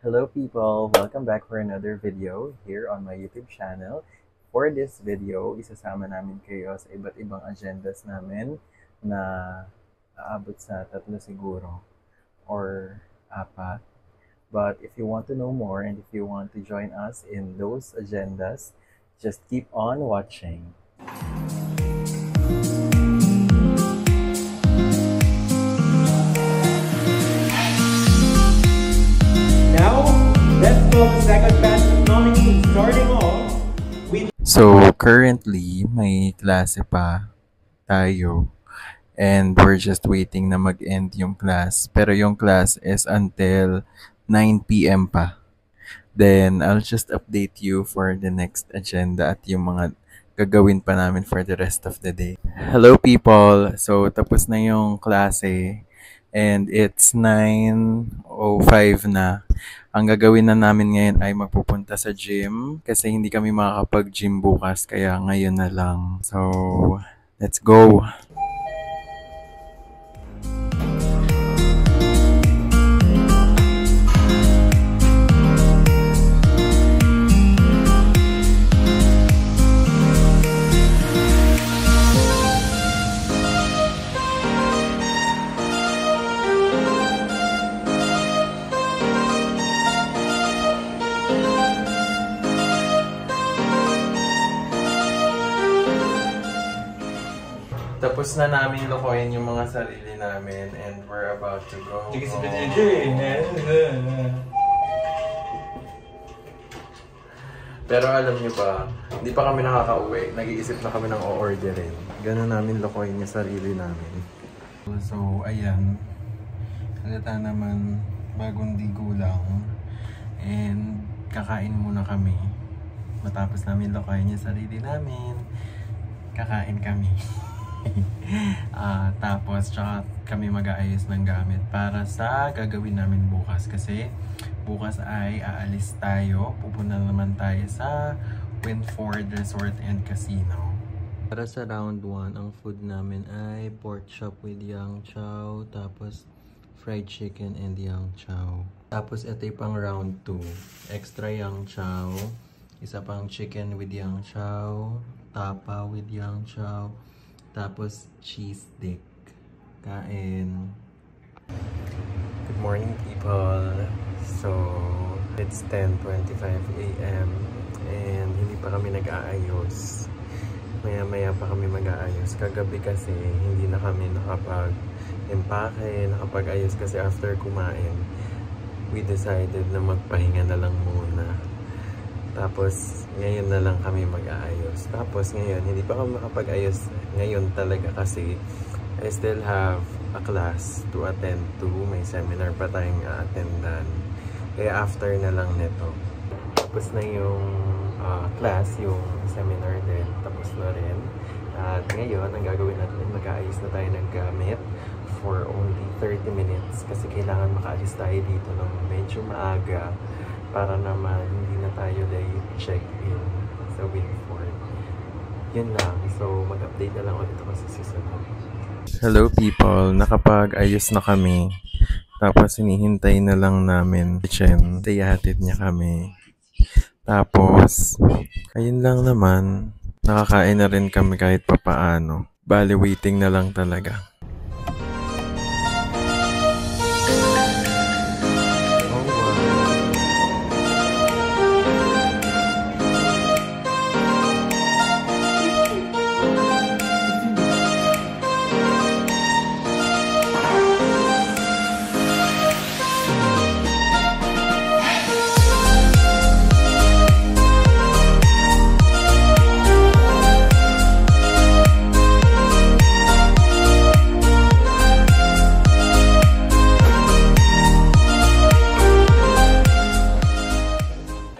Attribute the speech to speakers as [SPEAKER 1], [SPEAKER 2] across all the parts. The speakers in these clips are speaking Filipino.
[SPEAKER 1] Hello people! Welcome back for another video here on my YouTube channel. For this video, isasama namin kayo sa iba't ibang agendas namin na aabot sa 3 siguro or 4. But if you want to know more and if you want to join us in those agendas, just keep on watching.
[SPEAKER 2] Now, let's go to second batch of nominees, starting off with...
[SPEAKER 1] So, currently, may klase pa tayo. And we're just waiting na mag-end yung class. Pero yung class is until 9 p.m. pa. Then, I'll just update you for the next agenda at yung mga gagawin pa namin for the rest of the day. Hello people! So, tapos na yung klase. And it's 9:05 na. Ang gagawin na namin ngayon ay magpupunta sa gym kasi hindi kami makakapag-gym bukas kaya ngayon na lang. So, let's go! Tapos na namin lokohin yung mga sarili namin and we're about to go home. Pero alam nyo ba, hindi pa kami nakaka-uwi. Nag-iisip na kami ng o-orderin. Ganun namin lokohin yung sarili namin. So, ayan. Halata naman, bagong ligo lang. And kakain muna kami. Matapos namin lokohin yung sarili namin, kakain kami. Tapos tsaka kami mag-aayos ng gamit para sa gagawin namin bukas kasi bukas ay aalis tayo, pupunta naman tayo sa Windford Resort and Casino. Para sa round 1, ang food namin ay pork chop with yang chow, tapos fried chicken and yang chow. Tapos ito yung pang round 2, extra yang chow, isa pang chicken with yang chow, tapa with yang chow, tapos cheese stick. Kain. Good morning people. So, it's 10:25 a.m. and hindi pa kami nag-aayos. Maya-maya pa kami mag-aayos. Kagabi kasi hindi na kami nakapag-empake, nakapag-ayos kasi after kumain, we decided na magpahinga na lang muna. Tapos, ngayon na lang kami mag-aayos. Tapos, ngayon, hindi pa kami makapag-ayos ngayon talaga kasi I still have a class to attend to. May seminar pa tayong attendan. Kaya after na lang nito. Tapos na yung class, yung seminar din. Tapos na rin. At ngayon, ang gagawin natin, mag-aayos na tayo ng gamit for only 30 minutes. Kasi kailangan makaalis tayo dito ng medyo maaga para naman hindi na tayo dahil check-in sa Windford. Yun lang. So, mag-update na lang ulit ako sa susunod. Hello people! Nakapag-ayos na kami. Tapos, hinihintay na lang namin kitchen. Ihatid niya kami. Tapos, ayun lang naman. Nakakain na rin kami kahit papaano. Bale, waiting na lang talaga.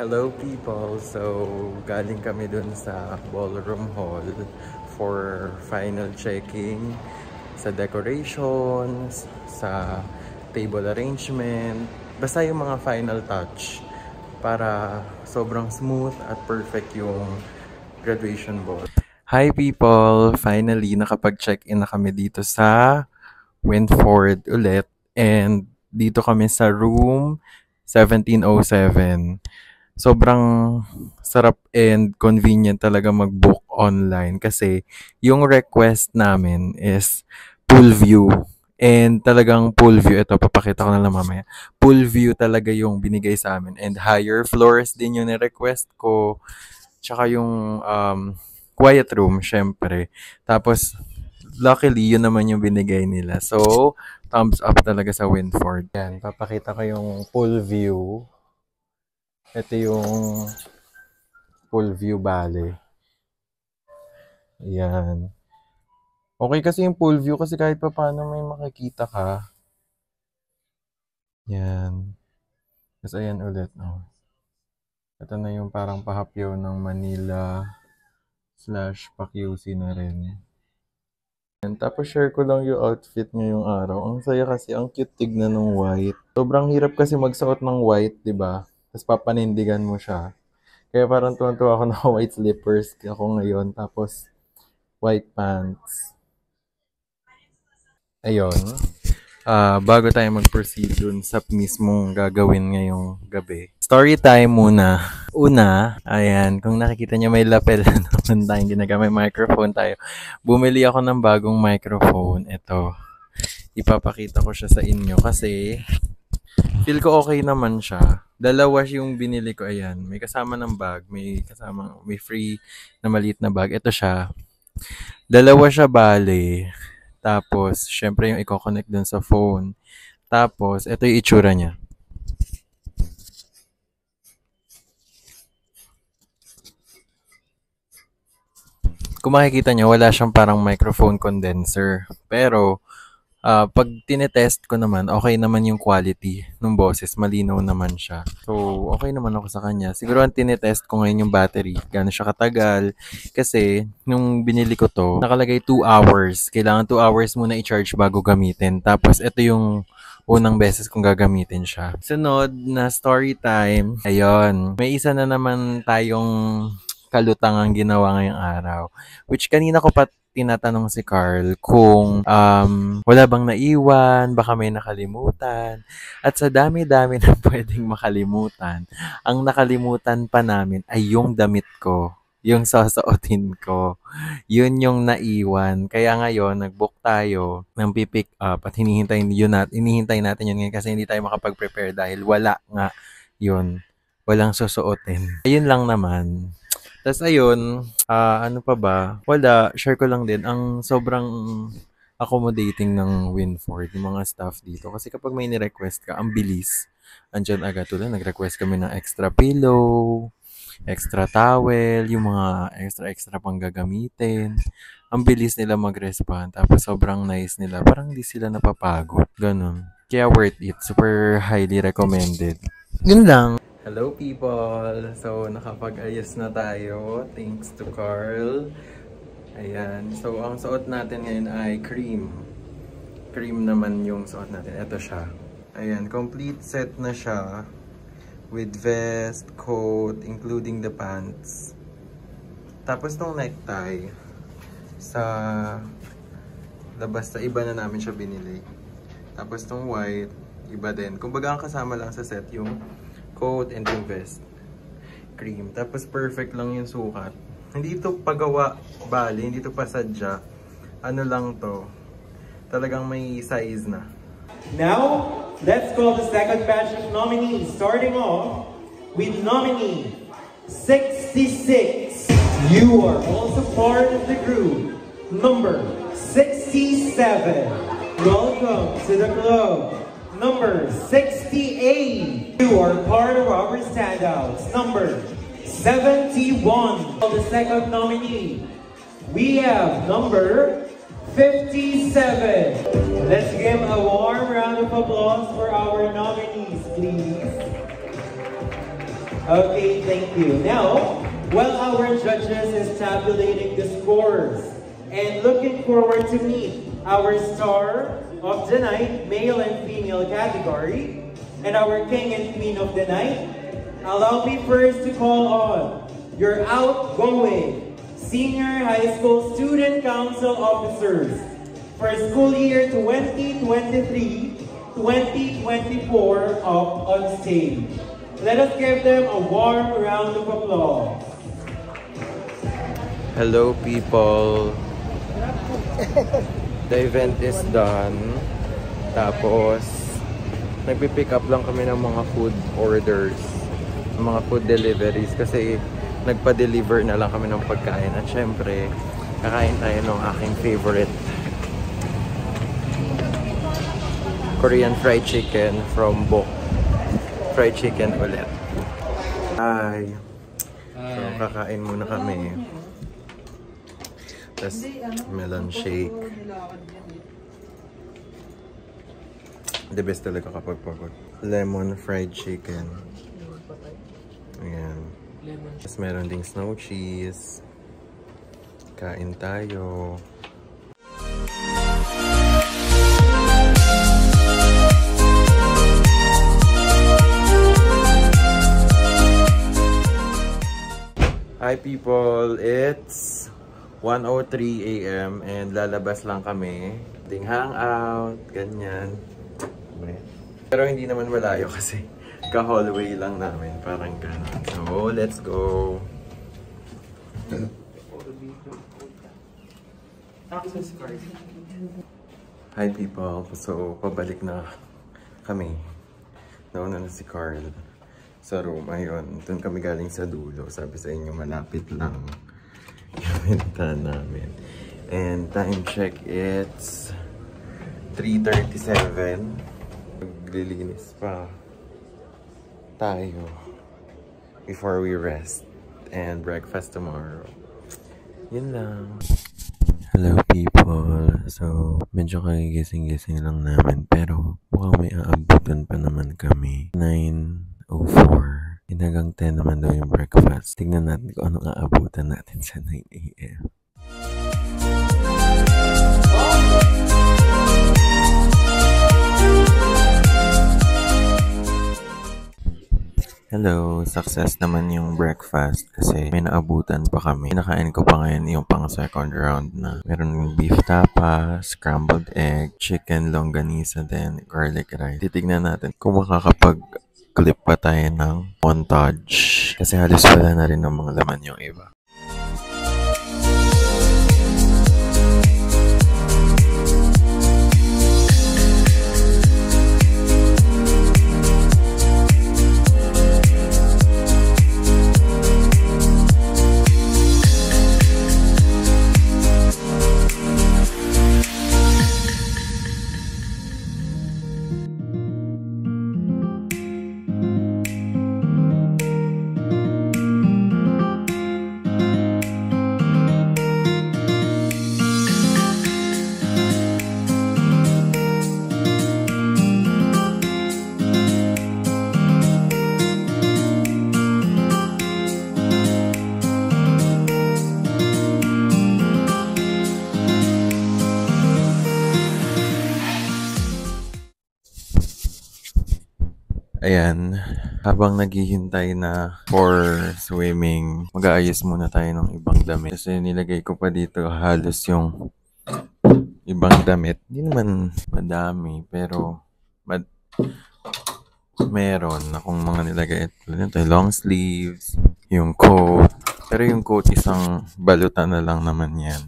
[SPEAKER 1] Hello people! So, galing kami dun sa ballroom hall for final checking sa decorations, sa table arrangement, basta yung mga final touch para sobrang smooth at perfect yung graduation ball. Hi people! Finally, nakapag-check-in na kami dito sa Windford ulit and dito kami sa room 1707. Sobrang sarap and convenient talaga mag-book online kasi yung request namin is pool view. And talagang pool view, ito papakita ko na lang mamaya. Pool view talaga yung binigay sa amin and higher floors din yung ni-request ko. Tsaka yung quiet room, syempre. Tapos, luckily, yun naman yung binigay nila. So, thumbs up talaga sa Winford. Yan, papakita ko yung pool view. Ito yung pool view bale. Yan. Okay kasi yung pool view kasi kahit pa paano may makikita ka. Yan. Tapos ayan ulit. Oh. Ito na yung parang pahapyaw ng Manila / pa-QC na rin. And tapos share ko lang yung outfit ngayong araw. Ang saya kasi, ang cute tignan ng white. Sobrang hirap kasi magsuot ng white, di ba? Tapos papanindigan mo siya. Kaya parang tuwan-tuwa ako na white slippers ako ngayon. Tapos white pants. Ayun. Bago tayo mag-proceed dun sa mismong gagawin ngayong gabi. Story time muna. Una, ayan, kung nakikita niyo may lapel naman tayong ginagamit, microphone tayo. Bumili ako ng bagong microphone. Ito. Ipapakita ko siya sa inyo kasi feel ko okay naman siya. Dalawa yung binili ko, ayan. May kasama ng bag, may free na maliit na bag. Ito siya. Dalawa siya bale. Tapos, syempre yung i-connect dun sa phone. Tapos, ito yung itsura niya. Kung makikita nyo, wala siyang parang microphone condenser. Pero, pag tinetest ko naman, okay naman yung quality ng boses. Malinaw naman siya. So, okay naman ako sa kanya. Siguro ang tinetest ko ngayon yung battery. Gano'n siya katagal. Kasi, nung binili ko to, nakalagay 2 hours. Kailangan 2 hours muna i-charge bago gamitin. Tapos, ito yung unang beses kong gagamitin siya. Sunod na story time. Ayun. May isa na naman tayong kalutangang ginawa ngayong araw. Which kanina ko pa tinatanong si Carl kung wala bang naiwan, baka may nakalimutan. At sa dami-dami na pwedeng makalimutan, ang nakalimutan pa namin ay yung damit ko, yung sasautin ko. Yun yung naiwan. Kaya ngayon, nag-book tayo ng pick up at hinihintay natin yun ngayon kasi hindi tayo makapag-prepare dahil wala nga yun. Walang susuotin. Ayun lang naman. Tapos ayun, ano pa ba? Wala, share ko lang din. Ang sobrang accommodating ng Winford, yung mga staff dito. Kasi kapag may ni-request ka, ang bilis. Andyan agad tulad, nag-request kami ng extra pillow, extra towel, yung mga extra pang gagamitin. Ang bilis nila mag-respond. Tapos sobrang nice nila. Parang hindi sila napapagod. Ganun. Kaya worth it. Super highly recommended. Yun lang. Hello people! So, nakapag-ayos na tayo. Thanks to Carl. Ayan. So, ang suot natin ngayon ay cream. Cream naman yung suot natin. Ito siya. Ayan. Complete set na siya. With vest, coat, including the pants. Tapos tong necktie. Sa labas sa iba na namin siya binili. Tapos tong white, iba din. Kumbaga ang kasama lang sa set yung coat and yung vest. Cream. Tapos perfect lang yung sukat. Hindi ito pagawa bali, hindi ito pasadya. Ano lang to. Talagang may size na.
[SPEAKER 2] Now, let's call the second batch of nominees. Starting off with nominee 66. You are also part of the group. Number 67. Welcome to the club. Number 68. You are part of our standouts. Number 71. The second nominee. We have number 57. Let's give a warm round of applause for our nominees, please. Okay, thank you. Now, while our judges is tabulating the scores and looking forward to meet our star of the night, male and female category, and our king and queen of the night, allow me first to call on your outgoing senior high school student council officers for school year 2023 2024 up on stage. Let us give them a warm round of applause.
[SPEAKER 1] Hello people! The event is done. Tapos, nagpipick up lang kami ng mga food orders, mga food deliveries kasi nagpa-deliver na lang kami ng pagkain. At syempre, kakain tayo ng aking favorite Korean fried chicken from Bok. Fried chicken ulit. Hi! So, kakain muna kami. Tapos, melon shake. The best talaga kapag pagod. Lemon fried chicken. Ayan. Tapos meron ding snow cheese. Kain tayo. Hi people! It's 1:03 AM and lalabas lang kami. Ding hangout, ganyan. Pero hindi naman malayo kasi ka-hallway lang namin, parang gano'n. So, let's go! Hi people! So, pabalik na kami. Nauna na si Carl sa room. Ayun, doon kami galing sa dulo. Sabi sa inyo, malapit lang yung bintahan namin. And time check, it's 3:37. Maglilinis pa tayo before we rest and breakfast tomorrow. Yun lang. Hello people. So, medyo kagigising-gising lang namin pero mukhang may aabutan pa naman kami. 9:04. Hanggang 10 naman daw yung breakfast. Tingnan natin kung anong aabutan natin sa 9 AM. Hello, success naman yung breakfast kasi may naabutan pa kami. Nakain ko pa ngayon yung pang second round na. Meron beef tapa, scrambled egg, chicken longganisa, then garlic rice. Titignan natin kung makakapag-clip pa tayo ng montage kasi halos wala na rin ng mga laman yung iba. Ayan, habang naghihintay na for swimming, mag-aayos muna tayo ng ibang damit. Kasi nilagay ko pa dito halos yung ibang damit. Hindi naman madami, pero meron akong mga nilagay. Ito, long sleeves, yung coat. Pero yung coat isang balutan na lang naman yan.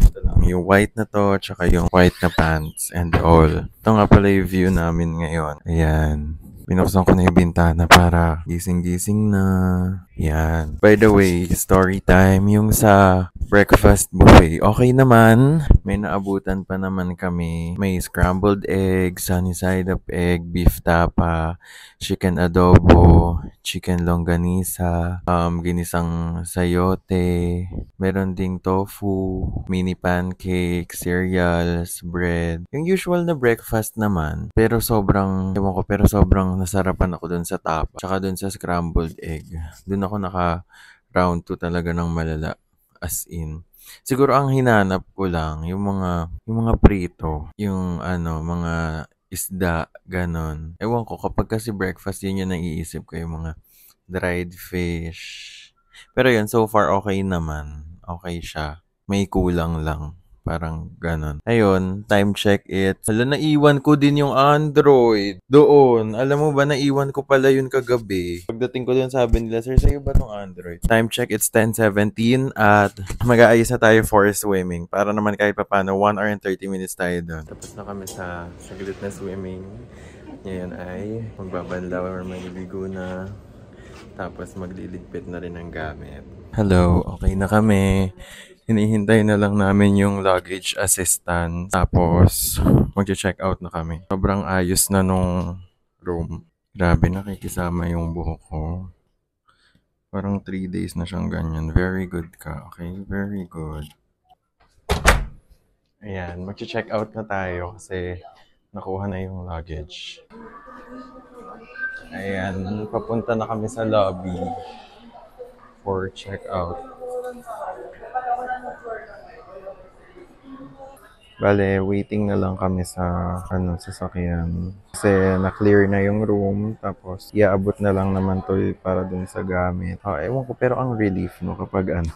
[SPEAKER 1] Ito lang, yung white na to, tsaka yung white na pants and all. Ito nga pala yung view namin ngayon. Ayan. Binuksan ko na yung bintana para gising-gising na. Yan. By the way, story time. Yung sa breakfast buffet, okay naman. May naabutan pa naman kami. May scrambled egg, sunny side up egg, beef tapa, chicken adobo, chicken longganisa, ginisang sayote, meron ding tofu, mini pancake, cereals, bread. Yung usual na breakfast naman. Pero sobrang nasarapan ako dun sa tapa. Tsaka dun sa scrambled egg. Dun ako naka round 2 talaga ng malala. As in. Siguro ang hinanap ko lang yung mga prito, yung mga isda, ganon. Ewan ko, kapag kasi breakfast, yun yung naiisip ko, yung mga dried fish. Pero yun, so far okay naman. Okay siya. May kulang lang. Parang ganon. Ayun, time check it. Hala, naiwan ko din yung Android. Doon. Alam mo ba, naiwan ko pala yun kagabi. Pagdating ko dun, sabi nila, sir, sa'yo ba tong Android? Time check, it's 10:17 at mag-aayos na tayo for swimming. Para naman kahit papano, 1 hour and 30 minutes tayo doon. Tapos na kami sa saglit na swimming. Ngayon ay magbabanlaw or maliligo na. Tapos magliligpit na rin ng gamit. Hello, okay na kami. Hinihintay na lang namin yung luggage assistant. Tapos mag-check out na kami. Sobrang ayos na nung room. Grabe, nakikisama yung buhok ko. Parang 3 days na siyang ganyan. Very good ka, okay? Very good. Ayan, mag-check out na tayo kasi nakuha na yung luggage. Ayan, papunta na kami sa lobby for check-out. Bale, waiting na lang kami sa sasakyan. Kasi na-clear na yung room, tapos iaabot na lang naman to para dun sa gamit. Ewan ko, pero ang relief no kapag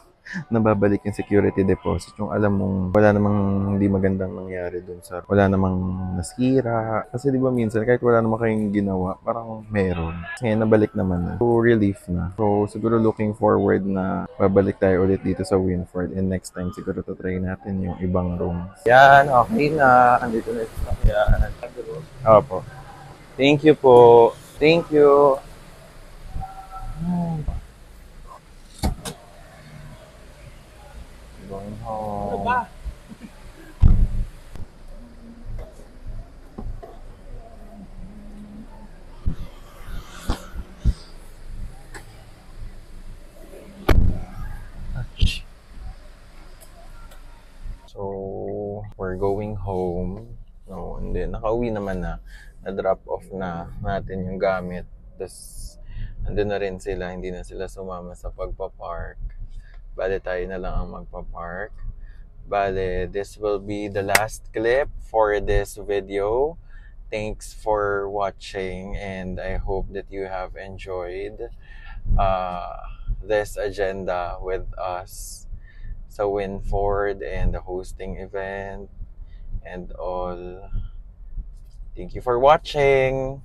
[SPEAKER 1] nababalik yung security deposit. Yung alam mong wala namang hindi magandang nangyari dun sa wala namang nasira. Kasi di ba minsan kahit wala namang kayong ginawa, parang meron. Ngayon nabalik naman na. So relief na. So siguro looking forward na babalik tayo ulit dito sa Winford and next time siguro to try natin yung ibang rooms. Yan, okay na. Andito na ito. Yan. Opo. Thank you po. Thank you. Going home. So, we're going home. No, hindi. Nakauwi naman na. Na-drop off na natin yung gamit. Tapos, andun na rin sila. Hindi na sila sumama sa pagpapark. Bale, tayo na lang ang magpapark. Bale, this will be the last clip for this video. Thanks for watching and I hope that you have enjoyed this agenda with us sa Winford and the hosting event and all. Thank you for watching!